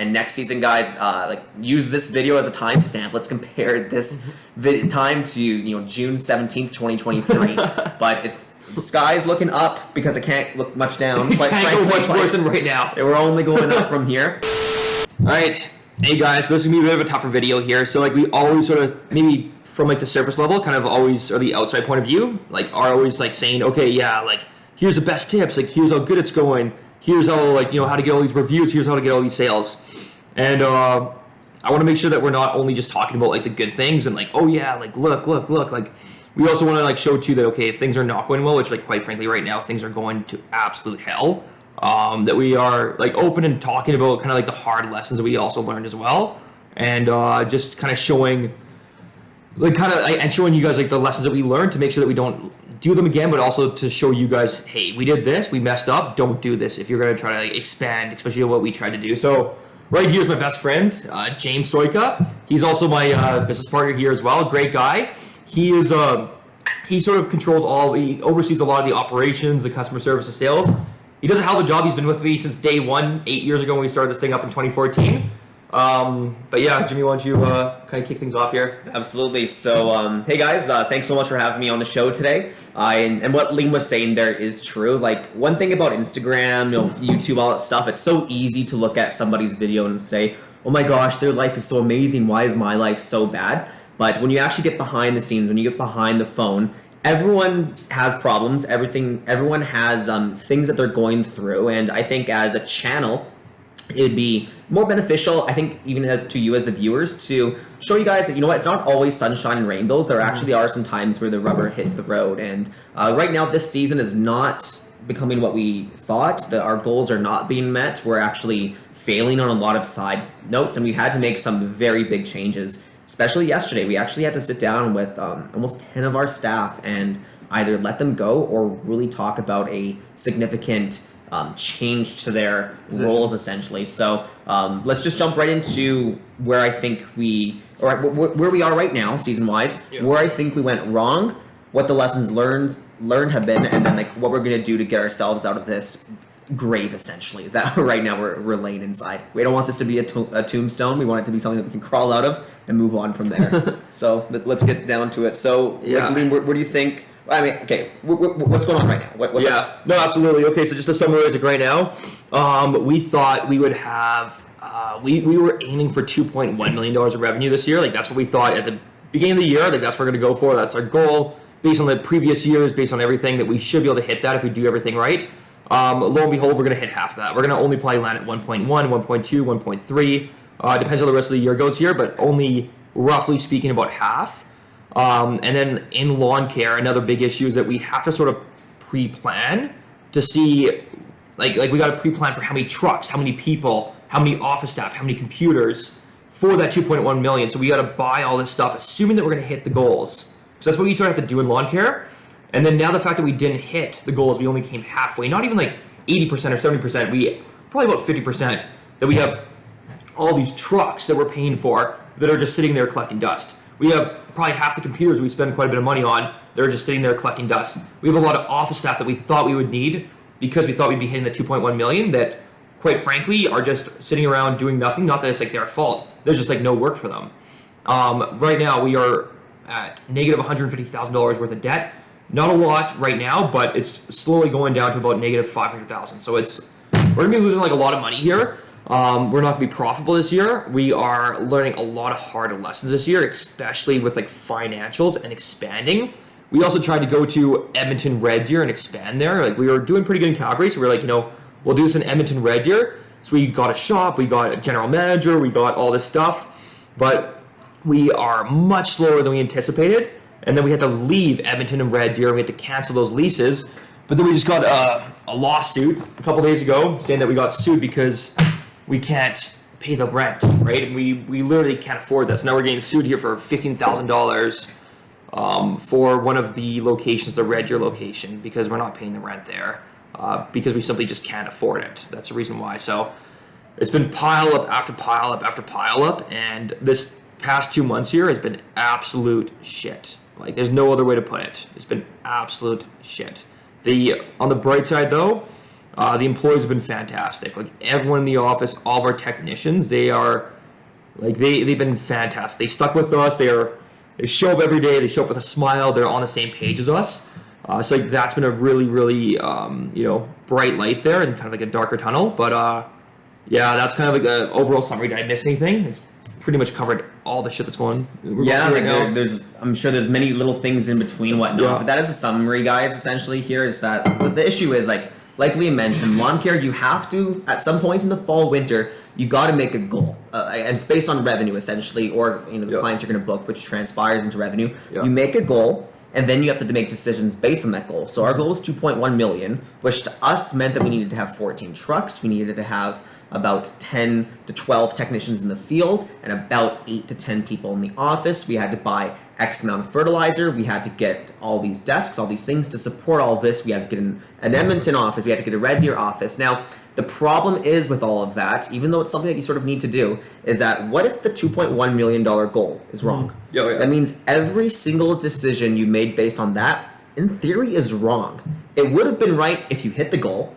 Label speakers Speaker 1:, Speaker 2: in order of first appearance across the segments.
Speaker 1: And next season, guys, like use this video as a timestamp. Let's compare this time to June 17th, 2023. But the sky's looking up because it can't look much down. But
Speaker 2: can't go much worse than right now.
Speaker 1: We're only going up from here.
Speaker 2: All right, hey guys, so this is gonna be a bit of a tougher video here. So like we always sort of maybe from like the surface level, kind of always or the outside point of view, like are always like saying, okay, yeah, like here's the best tips, like here's how good it's going, here's how like how to get all these reviews, here's how to get all these sales, and I want to make sure that we're not only just talking about like the good things and like oh yeah, like look, like we also want to like show too that okay, if things are not going well, which like quite frankly right now things are going to absolute hell, that we are like open and talking about kind of like the hard lessons that we also learned as well, and just kind of showing and showing you guys like the lessons that we learned to make sure that we don't do them again, but also to show you guys, hey, we did this, we messed up, don't do this if you're going to try to like expand, especially what we tried to do. So right here is my best friend, James Soika. He's also my business partner here as well. Great guy. He is he sort of controls he oversees a lot of the operations, the customer service, the sales. He does a hell of a job. He's been with me since day one, 8 years ago when we started this thing up in 2014. But yeah, Jimmy, why don't you kind of kick things off here?
Speaker 1: Absolutely. So, hey guys, thanks so much for having me on the show today. And what Liam was saying there is true. Like one thing about Instagram, YouTube, all that stuff, it's so easy to look at somebody's video and say, oh my gosh, their life is so amazing. Why is my life so bad? But when you actually get behind the scenes, when you get behind the phone, everyone has problems. Everyone has things that they're going through. And I think as a channel, it'd be more beneficial, I think, even to you as the viewers, to show you guys that, it's not always sunshine and rainbows. There actually are some times where the rubber hits the road. And right now, this season is not becoming what we thought. Our goals are not being met. We're actually failing on a lot of side notes, and we had to make some very big changes. Especially yesterday, we actually had to sit down with almost 10 of our staff and either let them go or really talk about a significant change to their roles, essentially. So let's just jump right into where I think where we are right now, season-wise, where I think we went wrong, what the lessons learned have been, and then like what we're going to do to get ourselves out of this grave, essentially, that right now we're laying inside. We don't want this to be a tombstone. We want it to be something that we can crawl out of and move on from there. So let's get down to it. So, Liam, where do you think... I mean, okay, what's going on right now? What's up?
Speaker 2: No, absolutely. Okay, so just to summarize it right now, we thought we would have, we were aiming for $2.1 million of revenue this year. Like, that's what we thought at the beginning of the year. Like, that's what we're going to go for. That's our goal. Based on the previous years, based on everything, that we should be able to hit that if we do everything right. Lo and behold, we're going to hit half that. We're going to only probably land at 1.1, 1.2, 1.3. Depends how the rest of the year goes here, but only roughly speaking about half. And then in lawn care, another big issue is that we have to sort of pre-plan to see, like we got to pre-plan for how many trucks, how many people, how many office staff, how many computers for that 2.1 million. So we got to buy all this stuff, assuming that we're going to hit the goals. So that's what we sort of have to do in lawn care. And then now the fact that we didn't hit the goals, we only came halfway, not even like 80% or 70%, we probably about 50%, that we have all these trucks that we're paying for that are just sitting there collecting dust. We have probably half the computers we spend quite a bit of money on that are just sitting there collecting dust. We have a lot of office staff that we thought we would need because we thought we'd be hitting the 2.1 million that, quite frankly, are just sitting around doing nothing. Not that it's like their fault. There's just like no work for them. Right now, we are at negative $150,000 worth of debt. Not a lot right now, but it's slowly going down to about negative $500,000. So we're going to be losing like a lot of money here. We're not going to be profitable this year. We are learning a lot of hard lessons this year, especially with like financials and expanding. We also tried to go to Edmonton Red Deer and expand there. Like we were doing pretty good in Calgary, so we're like, we'll do this in Edmonton Red Deer. So we got a shop, we got a general manager, we got all this stuff, but we are much slower than we anticipated. And then we had to leave Edmonton and Red Deer, and we had to cancel those leases. But then we just got a lawsuit a couple days ago saying that we got sued because we can't pay the rent, right? And we literally can't afford this. Now we're getting sued here for $15,000 for one of the locations, the Red Deer location, because we're not paying the rent there because we simply just can't afford it. That's the reason why. So it's been pile up after pile up after pile up, and this past 2 months here has been absolute shit. Like, there's no other way to put it. It's been absolute shit. On the bright side, though, The employees have been fantastic. Like everyone in the office, all of our technicians, they are like they've been fantastic. They stuck with us. They show up every day. They show up with a smile. They're on the same page as us. So like that's been a really, really bright light there and kind of like a darker tunnel. But yeah, that's kind of like an overall summary. Did I miss anything? It's pretty much covered all the shit that's going.
Speaker 1: Yeah,
Speaker 2: right
Speaker 1: like
Speaker 2: now.
Speaker 1: I'm sure there's many little things in between whatnot.
Speaker 2: Yeah.
Speaker 1: But that is a summary, guys. Essentially, here is that the issue is like Liam mentioned, lawn care. You have to at some point in the fall, winter, you got to make a goal, and it's based on revenue essentially, or the clients you're going to book, which transpires into revenue.
Speaker 2: Yeah.
Speaker 1: You make a goal. And then you have to make decisions based on that goal. So our goal was 2.1 million, which to us meant that we needed to have 14 trucks. We needed to have about 10 to 12 technicians in the field and about 8 to 10 people in the office. We had to buy X amount of fertilizer. We had to get all these desks, all these things to support all of this. We had to get an Edmonton office. We had to get a Red Deer office. Now, the problem is with all of that, even though it's something that you sort of need to do, is that what if the $2.1 million goal is wrong?
Speaker 2: Yeah.
Speaker 1: That means every single decision you made based on that, in theory, is wrong. It would have been right if you hit the goal,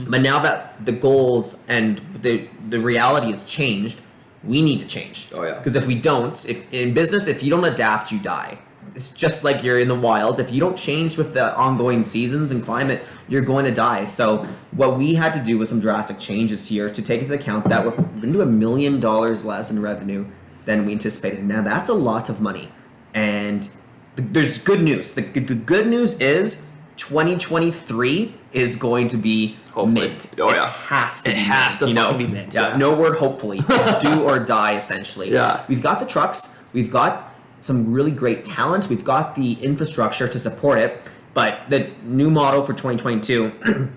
Speaker 1: but now that the goals and the reality has changed, we need to change.
Speaker 2: Oh, yeah.
Speaker 1: Because if we don't, if in business, if you don't adapt, you die. It's just like you're in the wild. If you don't change with the ongoing seasons and climate, you're going to die. So what we had to do was some drastic changes here to take into account that we're going to do $1 million less in revenue than we anticipated. Now that's a lot of money. And there's good news. The good news is 2023 is going to be
Speaker 2: Hopefully.
Speaker 1: mint.
Speaker 2: Oh, yeah.
Speaker 1: It has to
Speaker 2: It
Speaker 1: be
Speaker 2: has
Speaker 1: mint,
Speaker 2: to fucking be mint,
Speaker 1: Yeah,
Speaker 2: yeah.
Speaker 1: no word hopefully. It's do or die essentially.
Speaker 2: Yeah.
Speaker 1: We've got the trucks. We've got some really great talent. We've got the infrastructure to support it, but the new model for 2022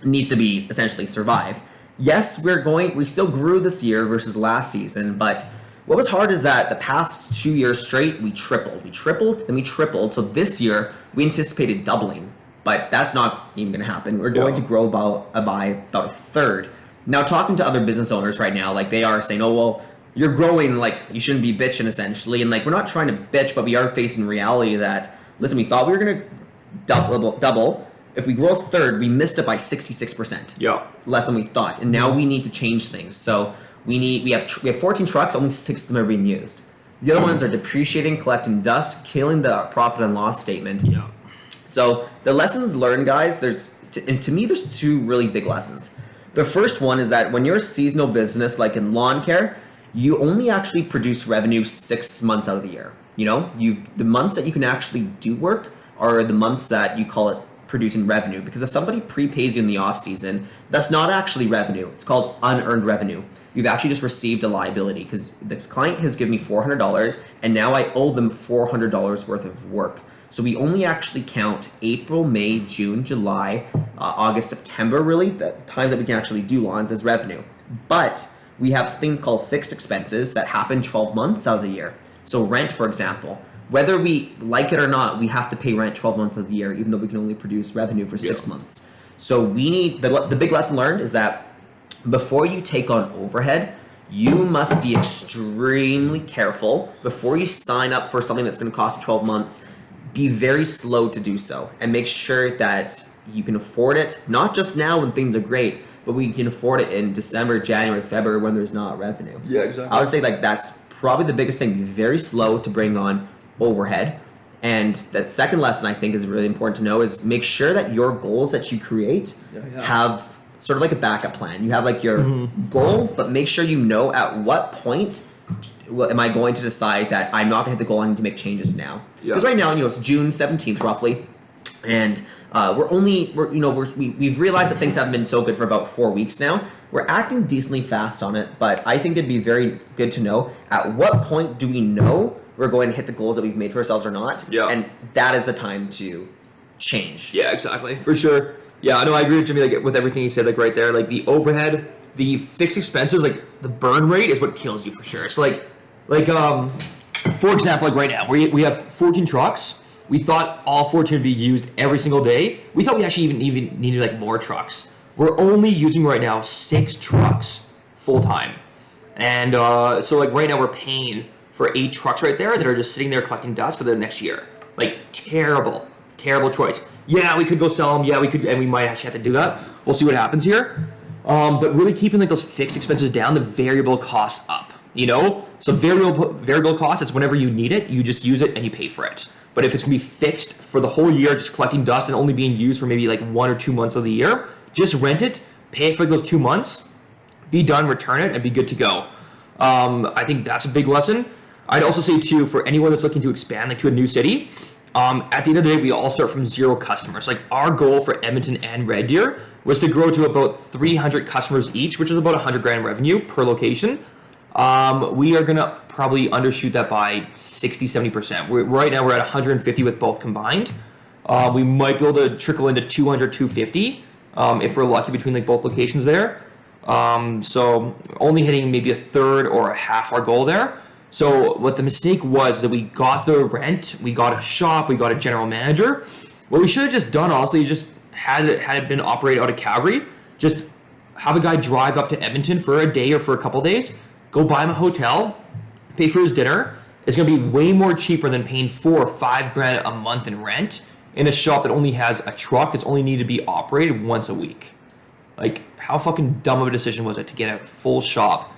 Speaker 1: needs to be essentially survive. Yes, we still grew this year versus last season, but what was hard is that the past 2 years straight, we tripled, then we tripled. So this year, we anticipated doubling, but that's not even going to happen. We're going to grow by about a third. Now, talking to other business owners right now, like they are saying, oh, well, you're growing, like you shouldn't be bitching essentially. And like, we're not trying to bitch, but we are facing reality that, listen, we thought we were going to double. If we grow a third, we missed it by 66%.
Speaker 2: Yeah.
Speaker 1: Less than we thought. And now we need to change things. So we have 14 trucks, only 6 of them are being used. The other ones are depreciating, collecting dust, killing the profit and loss statement.
Speaker 2: Yeah.
Speaker 1: So the lessons learned, guys, to me, there's 2 really big lessons. The first one is that when you're a seasonal business, like in lawn care, you only actually produce revenue 6 months out of the year. The months that you can actually do work are the months that you call it producing revenue. Because if somebody prepays you in the off season, that's not actually revenue. It's called unearned revenue. You've actually just received a liability because the client has given me $400 and now I owe them $400 worth of work. So we only actually count April, May, June, July, August, September, really, the times that we can actually do lawns as revenue. But we have things called fixed expenses that happen 12 months out of the year. So rent, for example, whether we like it or not, we have to pay rent 12 months of the year, even though we can only produce revenue for 6 months. So we need, the big lesson learned is that before you take on overhead, you must be extremely careful before you sign up for something that's going to cost you 12 months. Be very slow to do so and make sure that you can afford it, not just now when things are great, but we can afford it in December, January, February when there's not revenue.
Speaker 2: Yeah, exactly.
Speaker 1: I would say like that's probably the biggest thing. Be very slow to bring on overhead. And that second lesson I think is really important to know is make sure that your goals that you create have sort of like a backup plan. You have like your goal, but make sure you know at what point am I going to decide that I'm not going to hit the goal, I need to make changes now. Because right now, it's June 17th roughly, and we've realized that things haven't been so good for about 4 weeks now. We're acting decently fast on it, but I think it'd be very good to know at what point do we know we're going to hit the goals that we've made for ourselves or not.
Speaker 2: Yeah.
Speaker 1: And that is the time to change.
Speaker 2: Yeah, exactly. For sure. Yeah, I agree with Jimmy, like with everything you said, like right there, like the overhead, the fixed expenses, like the burn rate is what kills you for sure. So for example, like right now, we have 14 trucks. We thought all 14 would be used every single day. We thought we actually even needed like more trucks. We're only using right now 6 trucks full time. And so like right now we're paying for 8 trucks right there that are just sitting there collecting dust for the next year. Like terrible. terrible choice. Yeah, we could go sell them. Yeah, we could, and we might actually have to do that. We'll see what happens here. But really keeping like those fixed expenses down, the variable costs up. So variable costs, it's whenever you need it, you just use it and you pay for it. But if it's gonna be fixed for the whole year, just collecting dust and only being used for maybe like 1 or 2 months of the year, just rent it, pay it for those 2 months, be done, return it, and be good to go. I think that's a big lesson. I'd also say too, for anyone that's looking to expand like to a new city, at the end of the day, we all start from 0 customers. Like our goal for Edmonton and Red Deer was to grow to about 300 customers each, which is about $100,000 revenue per location. We are gonna probably undershoot that by 60-70%. Right now we're at 150 with both combined. We might be able to trickle into 200, 250 if we're lucky between like both locations there. So only hitting maybe a third or a half our goal there. So what the mistake was that we got the rent, we got a shop, we got a general manager. What we should have just done, honestly, is just had it been operated out of Calgary, just have a guy drive up to Edmonton for a day or for a couple days, go buy him a hotel, pay for his dinner. It's going to be way more cheaper than paying $4,000 or $5,000 a month in rent in a shop that only has a truck that's only needed to be operated once a week. Like, how fucking dumb of a decision was it to get a full shop?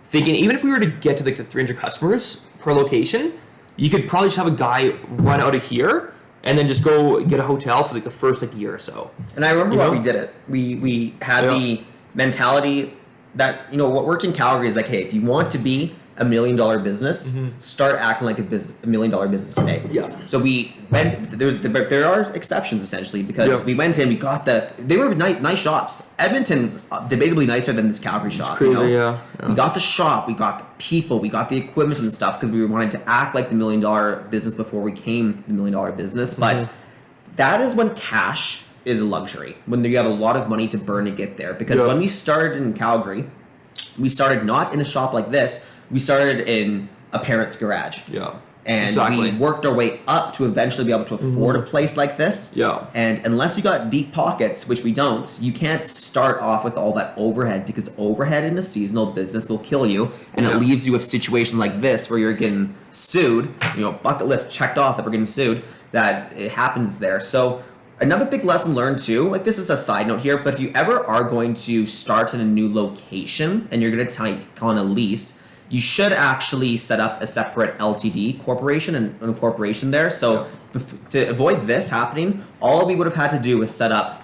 Speaker 2: Thinking even if we were to get to like the 300 customers per location, you could probably just have a guy run out of here and then just go get a hotel for like the first like year or so.
Speaker 1: And I remember why we did it. We had the mentality that, what worked in Calgary is like, hey, if you want to be $1 million business, start acting like $1 million business today.
Speaker 2: Yeah.
Speaker 1: So we went. There are exceptions essentially because we went in. We got they were nice shops. Edmonton's debatably nicer than this Calgary shop.
Speaker 2: Crazy, yeah.
Speaker 1: We got the shop. We got the people. We got the equipment and stuff because we wanted to act like the $1 million business before we came the $1 million business. But that is when cash is a luxury. When you have a lot of money to burn to get there. Because when we started in Calgary, we started not in a shop like this. We started in a parent's garage.
Speaker 2: Yeah.
Speaker 1: And we worked our way up to eventually be able to afford a place like this.
Speaker 2: Yeah.
Speaker 1: And unless you got deep pockets, which we don't, you can't start off with all that overhead because overhead in a seasonal business will kill you. And it leaves you with situations like this where you're getting sued, bucket list checked off that we're getting sued, that it happens there. So another big lesson learned too, like this is a side note here, but if you ever are going to start in a new location and you're going to take on a lease, you should actually set up a separate LTD corporation and a corporation there. So to avoid this happening, all we would have had to do was set up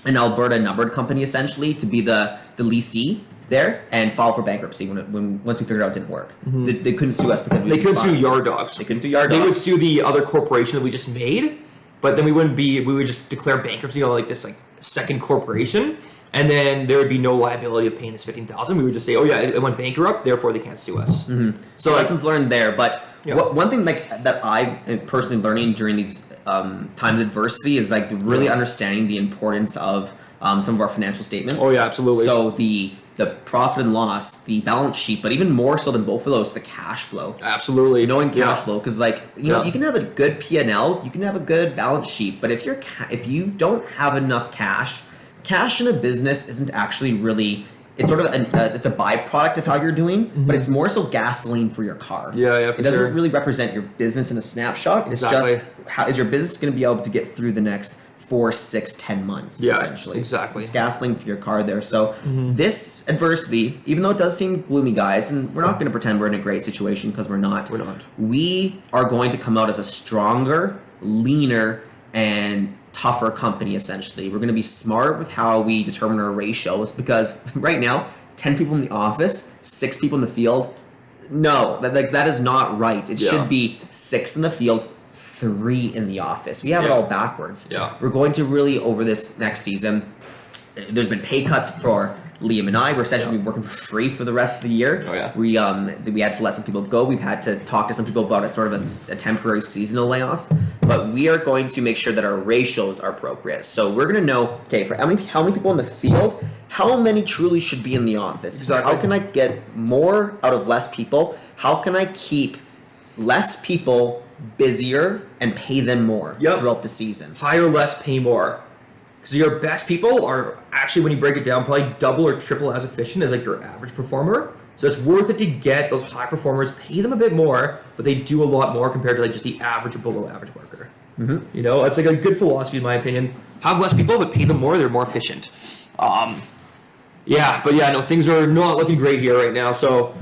Speaker 1: an Alberta numbered company essentially to be the leasee there and file for bankruptcy when once we figured out it didn't work. They couldn't sue us because
Speaker 2: they couldn't sue Yard Dogs.
Speaker 1: They couldn't sue Yard Dogs.
Speaker 2: They would sue the other corporation that we just made, but then we would just declare bankruptcy on like this like second corporation. And then there would be no liability of paying this $15,000. We would just say, "Oh yeah, it went bankrupt, therefore they can't sue us."
Speaker 1: So lessons learned there. But one thing that I am personally learning during these times of adversity is like really understanding the importance of some of our financial statements.
Speaker 2: Oh yeah, absolutely.
Speaker 1: So the profit and loss, the balance sheet, but even more so than both of those, the cash flow.
Speaker 2: Absolutely.
Speaker 1: Knowing cash flow, because you can have a good P&L, you can have a good balance sheet, but if you don't have enough cash in a business isn't actually really, it's sort of it's a byproduct of how you're doing, but it's more so gasoline for your car. It doesn't really represent your business in a snapshot. It's just how is your business going to be able to get through the next 4, 6, 10 months, essentially.
Speaker 2: Exactly.
Speaker 1: It's gasoline for your car there. So this adversity, even though it does seem gloomy, guys, and we're not going to pretend we're in a great situation because we're not. We are going to come out as a stronger, leaner, and tougher company, essentially. We're going to be smart with how we determine our ratios because right now, 10 people in the office, 6 people in the field. No, that is not right. It should be 6 in the field, 3 in the office. We have it all backwards. We're going to really, over this next season, there's been pay cuts for Liam and I. We're essentially working for free for the rest of the year. We had to let some people go. We've had to talk to some people about a temporary seasonal layoff. But we are going to make sure that our ratios are appropriate. So we're going to know, okay, for how many people in the field, how many truly should be in the office?
Speaker 2: Exactly.
Speaker 1: How can I get more out of less people? How can I keep less people busier and pay them more throughout the season?
Speaker 2: Hire less, pay more. Because your best people are actually, when you break it down, probably double or triple as efficient as like your average performer. So it's worth it to get those high performers, pay them a bit more, but they do a lot more compared to like just the average or below average worker. You know, it's like a good philosophy in my opinion. Have less people, but pay them more. They're more efficient. No, things are not looking great here right now. So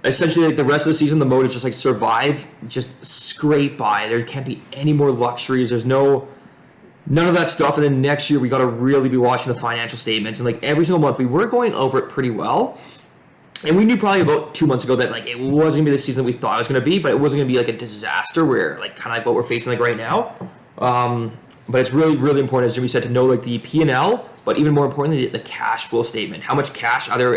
Speaker 2: essentially, like the rest of the season, the mode is just like survive, just scrape by. There can't be any more luxuries. There's none of that stuff. And then next year, we got to really be watching the financial statements. And like every single month, we were going over it pretty well. And we knew probably about 2 months ago that like it wasn't gonna be the season that we thought it was gonna be, but it wasn't gonna be like a disaster where like kind of like what we're facing like right now. But it's really, really important, as Jimmy said, to know like the P&L, but even more importantly, the cash flow statement. How much cash either if